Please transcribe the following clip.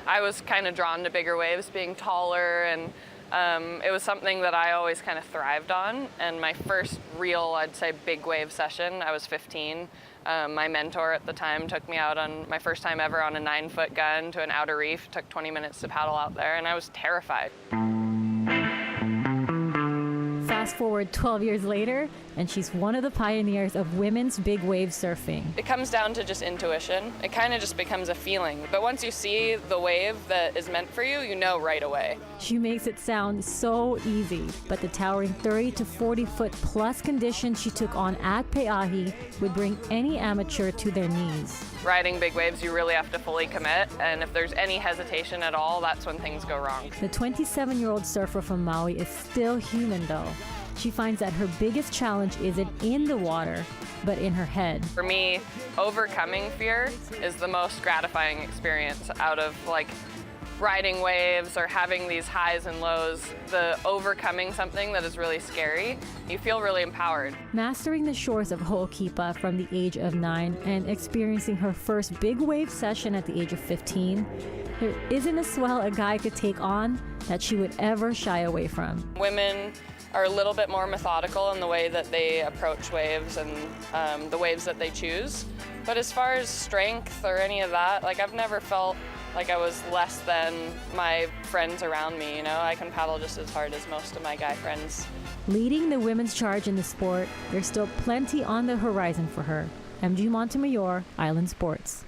I was kind of drawn to bigger waves, being taller, and it was something that I always kind of thrived on. And my first real, I'd say, big wave session, I was 15. My mentor at the time took me out on my first time ever on a 9-foot gun to an outer reef. It took 20 minutes to paddle out there, and I was terrified. Fast forward 12 years later, and she's one of the pioneers of women's big wave surfing. It comes down to just intuition. It kind of just becomes a feeling. But once you see the wave that is meant for you, you know right away. She makes it sound so easy, but the towering 30 to 40 foot plus conditions she took on at Pe'ahi would bring any amateur to their knees. Riding big waves, you really have to fully commit, and if there's any hesitation at all, that's when things go wrong. The 27-year-old surfer from Maui is still human though. She finds that her biggest challenge isn't in the water, but in her head. For me, overcoming fear is the most gratifying experience out of riding waves or having these highs and lows. The overcoming something that is really scary, you feel really empowered. Mastering the shores of Ho'okipa from the age of 9 and experiencing her first big wave session at the age of 15, there isn't a swell a guy could take on that she would ever shy away from. Women are a little bit more methodical in the way that they approach waves and the waves that they choose. But as far as strength or any of that, I've never felt like I was less than my friends around me, I can paddle just as hard as most of my guy friends. Leading the women's charge in the sport, there's still plenty on the horizon for her. MG Montemayor, Island Sports.